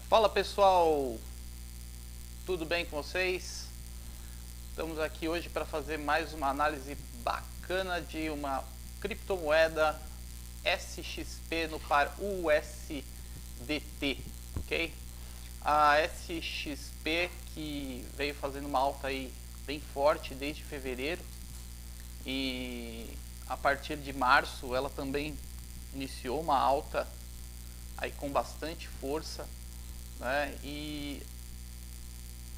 Fala pessoal, tudo bem com vocês? Estamos aqui hoje para fazer mais uma análise bacana de uma criptomoeda SXP no par USDT, ok? A SXP que veio fazendo uma alta aí bem forte desde fevereiro e a partir de março ela também iniciou uma alta aí com bastante força, né? E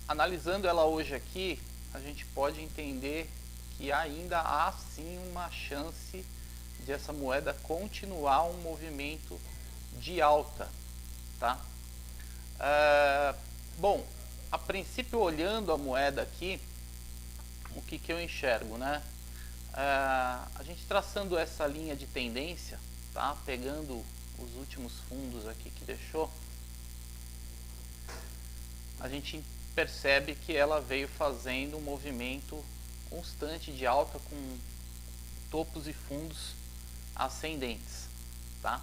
analisando ela hoje aqui, a gente pode entender que ainda há sim uma chance de essa moeda continuar um movimento de alta, tá? Bom, a princípio olhando a moeda aqui, o que eu enxergo, né? A gente traçando essa linha de tendência, tá? Pegando os últimos fundos aqui que deixou, a gente percebe que ela veio fazendo um movimento constante de alta com topos e fundos ascendentes, tá?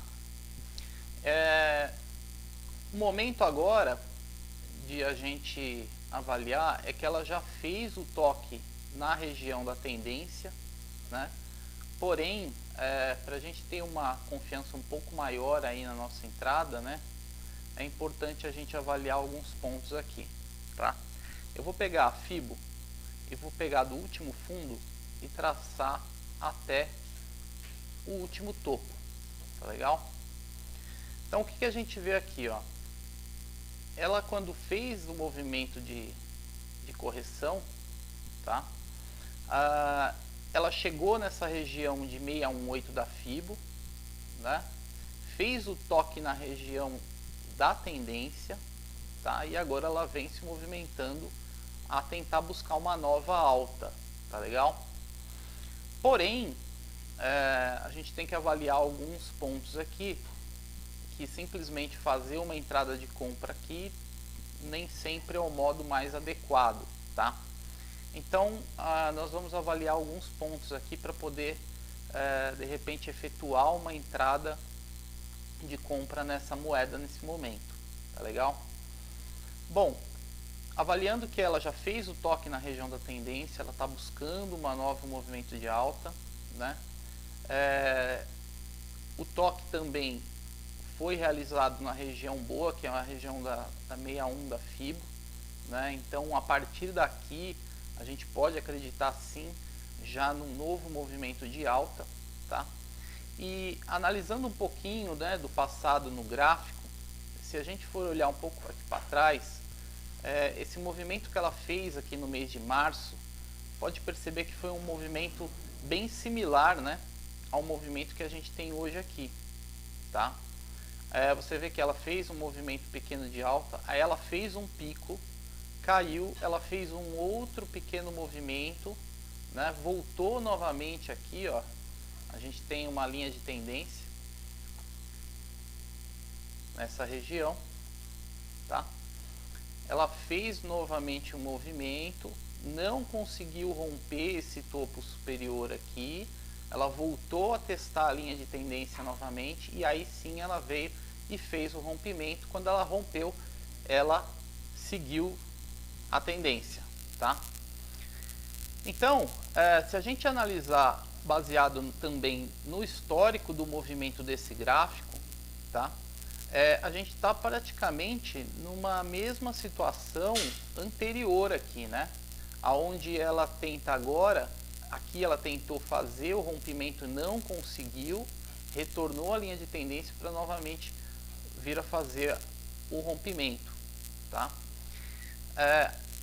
O momento agora de a gente avaliar é que ela já fez o toque na região da tendência, né? Porém, para a gente ter uma confiança um pouco maior aí na nossa entrada, né? É importante a gente avaliar alguns pontos aqui, tá? Eu vou pegar a FIBO e vou pegar do último fundo e traçar até o último topo, tá legal? Então o que a gente vê aqui, ó? Ela quando fez o movimento de correção, tá? Ela chegou nessa região de 618 da FIBO, né? Fez o toque na região da tendência, tá? E agora ela vem se movimentando a tentar buscar uma nova alta, tá legal? Porém, a gente tem que avaliar alguns pontos aqui, que simplesmente fazer uma entrada de compra aqui nem sempre é o modo mais adequado, tá? Então, nós vamos avaliar alguns pontos aqui para poder, de repente, efetuar uma entrada de compra nessa moeda nesse momento, tá legal? Bom, avaliando que ela já fez o toque na região da tendência, ela está buscando um novo movimento de alta, né? O toque também foi realizado na região boa, que é a região da 61 da FIBO, né? Então, a partir daqui, a gente pode acreditar sim já num novo movimento de alta, tá? E analisando um pouquinho, né, do passado no gráfico, se a gente for olhar um pouco aqui para trás, esse movimento que ela fez aqui no mês de março, pode perceber que foi um movimento bem similar, né, ao movimento que a gente tem hoje aqui, tá? Você vê que ela fez um movimento pequeno de alta, aí ela fez um pico, caiu, ela fez um outro pequeno movimento, né, voltou novamente aqui, ó. A gente tem uma linha de tendência nessa região, tá? Ela fez novamente um movimento, não conseguiu romper esse topo superior aqui, ela voltou a testar a linha de tendência novamente e aí sim ela veio e fez o rompimento. Quando ela rompeu, ela seguiu a tendência, tá? Então, se a gente analisar baseado também no histórico do movimento desse gráfico, tá? A gente está praticamente numa mesma situação anterior aqui, né? Aonde ela tenta agora, aqui ela tentou fazer o rompimento, não conseguiu, retornou à linha de tendência para novamente vir a fazer o rompimento, tá?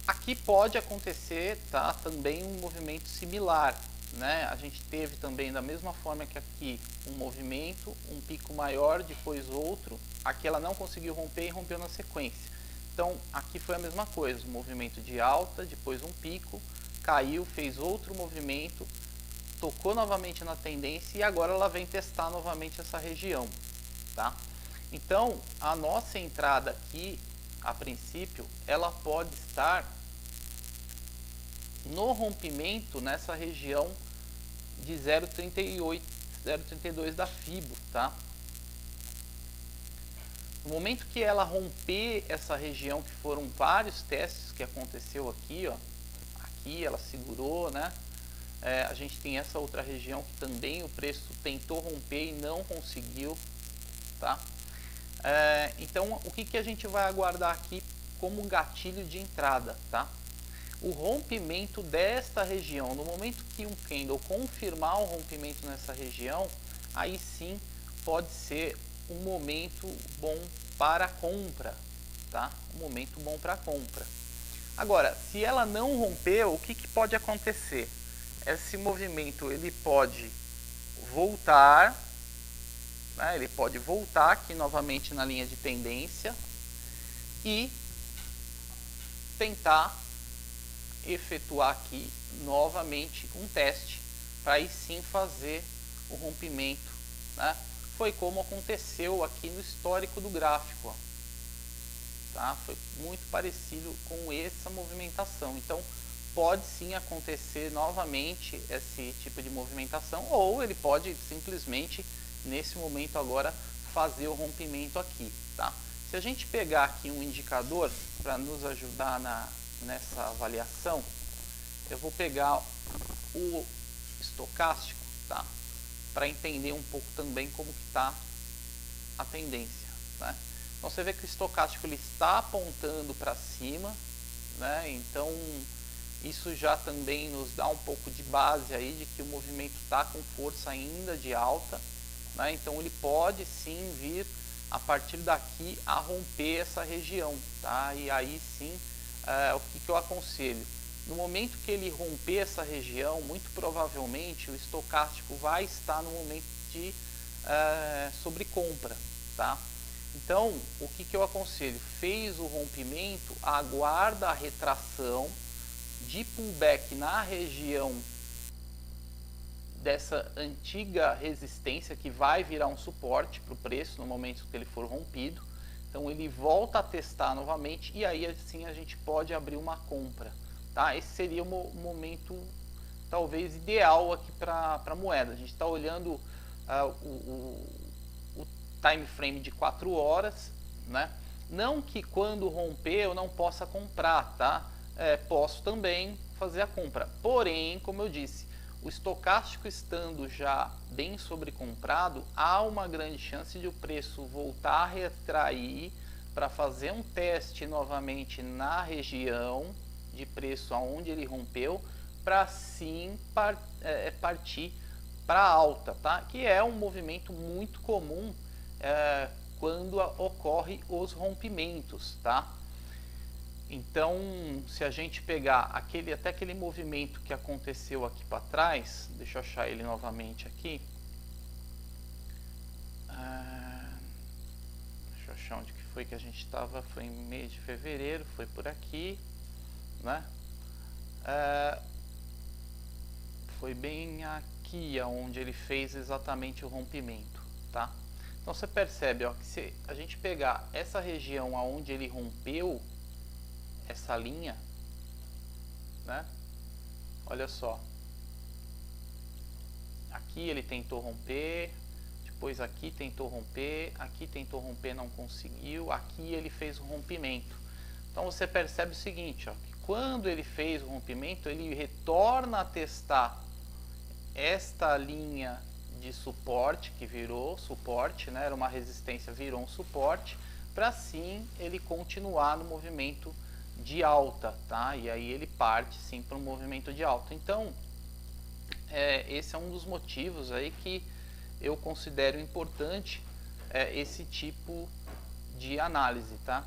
Aqui pode acontecer, tá, também um movimento similar, né? A gente teve também da mesma forma que aqui um movimento, um pico maior, depois outro. Aqui ela não conseguiu romper e rompeu na sequência. Então aqui foi a mesma coisa, um movimento de alta, depois um pico, caiu, fez outro movimento, tocou novamente na tendência e agora ela vem testar novamente essa região, tá? Então a nossa entrada aqui, a princípio, ela pode estar no rompimento nessa região de 0,38, 0,32 da FIBO, tá? No momento que ela romper essa região, que foram vários testes que aconteceu aqui, ó, aqui ela segurou, né? A gente tem essa outra região que também o preço tentou romper e não conseguiu, tá? Então, o que a gente vai aguardar aqui como gatilho de entrada, tá? O rompimento desta região. No momento que um candle confirmar o rompimento nessa região, aí sim pode ser um momento bom para compra, tá? Um momento bom para compra. Agora, se ela não rompeu, o que pode acontecer? Esse movimento ele pode voltar, né? Ele pode voltar aqui novamente na linha de tendência e tentar efetuar aqui novamente um teste para aí sim fazer o rompimento, né? Foi como aconteceu aqui no histórico do gráfico, ó. Tá? Foi muito parecido com essa movimentação. Então pode sim acontecer novamente esse tipo de movimentação, ou ele pode simplesmente nesse momento agora fazer o rompimento aqui, tá? Se a gente pegar aqui um indicador para nos ajudar nessa avaliação, eu vou pegar o estocástico, tá? Para entender um pouco também como que está a tendência, né? Então você vê que o estocástico ele está apontando para cima, né? Então isso já também nos dá um pouco de base aí de que o movimento está com força ainda de alta, né? Então ele pode sim vir a partir daqui a romper essa região, tá? E aí sim, o que eu aconselho? No momento que ele romper essa região, muito provavelmente o estocástico vai estar no momento de sobrecompra, tá? Então, o que eu aconselho? Fez o rompimento, aguarda a retração de pullback na região dessa antiga resistência que vai virar um suporte para o preço no momento que ele for rompido. Então ele volta a testar novamente e aí assim a gente pode abrir uma compra, tá? Esse seria o momento talvez ideal aqui para a moeda. A gente está olhando o time frame de 4 horas, né? Não que quando romper eu não possa comprar, tá? Posso também fazer a compra, porém, como eu disse, o estocástico estando já bem sobrecomprado, há uma grande chance de o preço voltar a retrair para fazer um teste novamente na região de preço aonde ele rompeu, para sim partir para alta, tá? Que é um movimento muito comum quando ocorre os rompimentos, tá? Então, se a gente pegar até aquele movimento que aconteceu aqui para trás, deixa eu achar ele novamente aqui. Deixa eu achar onde que foi que a gente estava. Foi em mês de fevereiro, foi por aqui, né? Foi bem aqui onde ele fez exatamente o rompimento, tá? Então você percebe, ó, que se a gente pegar essa região aonde ele rompeu essa linha, né? Olha só, aqui ele tentou romper, depois aqui tentou romper, não conseguiu, aqui ele fez o rompimento. Então você percebe o seguinte, ó, que quando ele fez o rompimento, ele retorna a testar esta linha de suporte, que virou suporte, né? Era uma resistência, virou um suporte, para sim ele continuar no movimento de alta, tá? E aí ele parte sim para um movimento de alta. Então, esse é um dos motivos aí que eu considero importante esse tipo de análise, tá?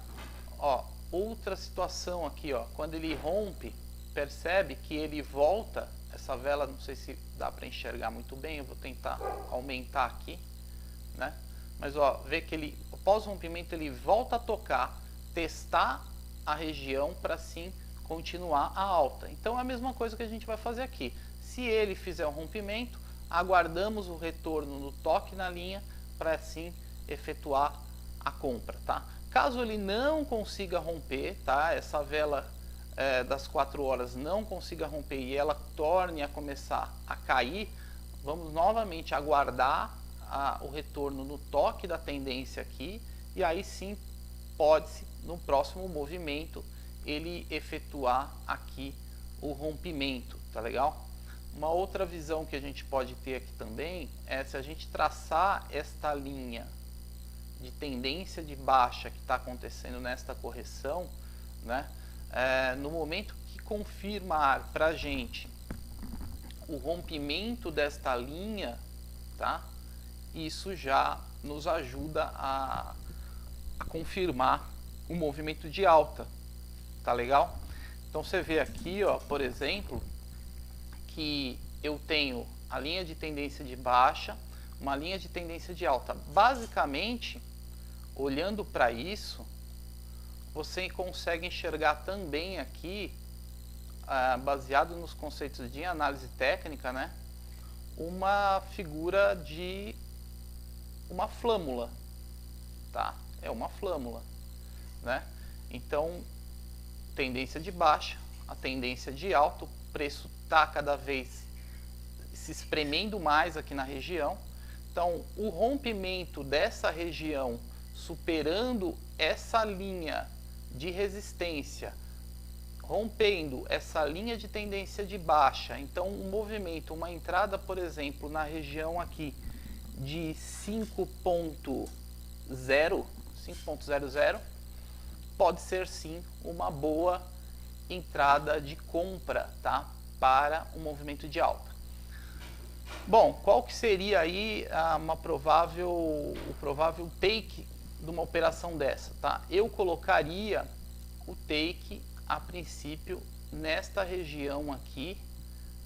Ó, outra situação aqui, ó, quando ele rompe, percebe que ele volta, essa vela, não sei se dá para enxergar muito bem, eu vou tentar aumentar aqui, né? Mas ó, vê que ele, após o rompimento, ele volta a tocar, testar a região para sim continuar a alta. Então é a mesma coisa que a gente vai fazer aqui. Se ele fizer um rompimento, aguardamos o retorno no toque na linha para assim efetuar a compra, tá? Caso ele não consiga romper, tá? Essa vela das 4 horas não consiga romper e ela torne a começar a cair, vamos novamente aguardar o retorno no toque da tendência aqui e aí sim pode-se, no próximo movimento, ele efetuar aqui o rompimento, tá legal? Uma outra visão que a gente pode ter aqui também é se a gente traçar esta linha de tendência de baixa que está acontecendo nesta correção, né? No momento que confirmar para a gente o rompimento desta linha, tá? Isso já nos ajuda a confirmar o movimento de alta, tá legal? Então você vê aqui, ó, por exemplo, que eu tenho a linha de tendência de baixa, uma linha de tendência de alta. Basicamente, olhando para isso, você consegue enxergar também aqui, baseado nos conceitos de análise técnica, né, uma figura de uma flâmula, tá? É uma flâmula, né? Então, tendência de baixa, a tendência de alta, o preço está cada vez se espremendo mais aqui na região. Então, o rompimento dessa região, superando essa linha de resistência, rompendo essa linha de tendência de baixa, então um movimento, uma entrada, por exemplo, na região aqui de 5.00, pode ser sim uma boa entrada de compra, tá? Para um movimento de alta. Bom, qual que seria aí o provável take de uma operação dessa, tá? Eu colocaria o take a princípio nesta região aqui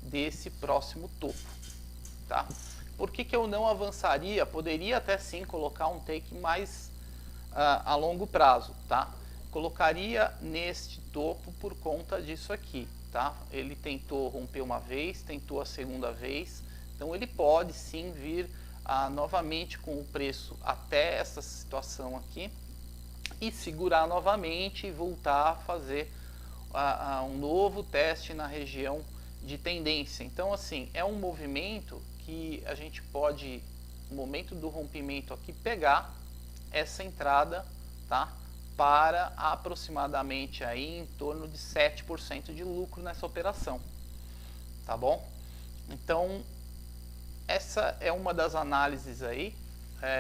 desse próximo topo, tá? Por que eu não avançaria? Poderia até sim colocar um take mais a longo prazo, tá? Colocaria neste topo por conta disso aqui, tá? Ele tentou romper uma vez, tentou a segunda vez, então ele pode sim vir novamente com o preço até essa situação aqui e segurar novamente e voltar a fazer um novo teste na região de tendência. Então assim, é um movimento que a gente pode, no momento do rompimento aqui, pegar essa entrada, tá? Para aproximadamente aí em torno de 7% de lucro nessa operação, tá bom? Então essa é uma das análises aí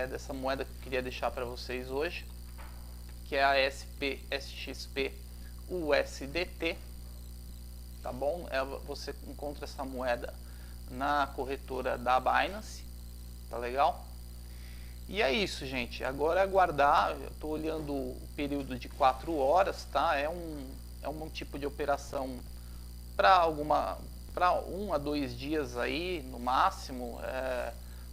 dessa moeda que eu queria deixar para vocês hoje, que é a SXP USDT, tá bom? Você encontra essa moeda na corretora da Binance, tá legal? E é isso, gente. Agora é aguardar. Eu estou olhando o período de 4 horas, tá? É um tipo de operação para 1 a 2 dias aí, no máximo,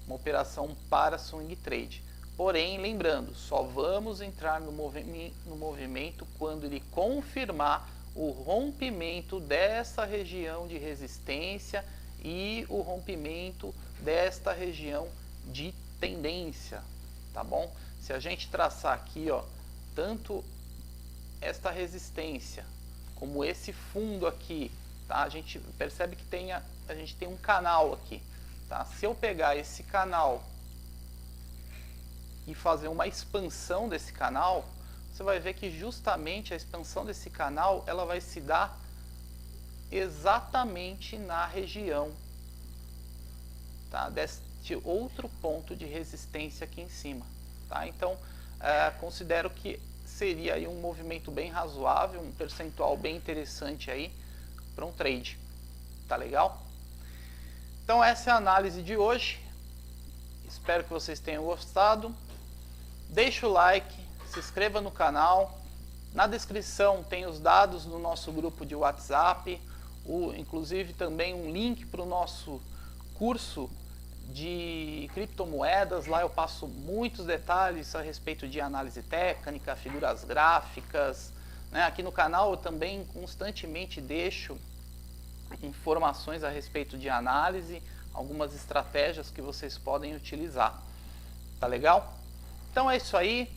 uma operação para swing trade. Porém, lembrando, só vamos entrar no movimento quando ele confirmar o rompimento dessa região de resistência e o rompimento desta região de tendência, tá bom? Se a gente traçar aqui, ó, tanto esta resistência como esse fundo aqui, tá? A gente percebe que a gente tem um canal aqui, tá? Se eu pegar esse canal e fazer uma expansão desse canal, você vai ver que justamente a expansão desse canal, ela vai se dar exatamente na região, tá? Deste outro ponto de resistência aqui em cima, tá? Então, considero que seria aí um movimento bem razoável, um percentual bem interessante aí para um trade, tá legal? Então essa é a análise de hoje, espero que vocês tenham gostado. Deixa o like, se inscreva no canal, na descrição tem os dados do nosso grupo de WhatsApp, inclusive também um link para o nosso curso de criptomoedas. Lá eu passo muitos detalhes a respeito de análise técnica, figuras gráficas, né? Aqui no canal eu também constantemente deixo informações a respeito de análise, algumas estratégias que vocês podem utilizar, tá legal? Então é isso aí,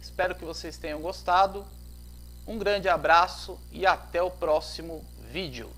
espero que vocês tenham gostado, um grande abraço e até o próximo vídeo.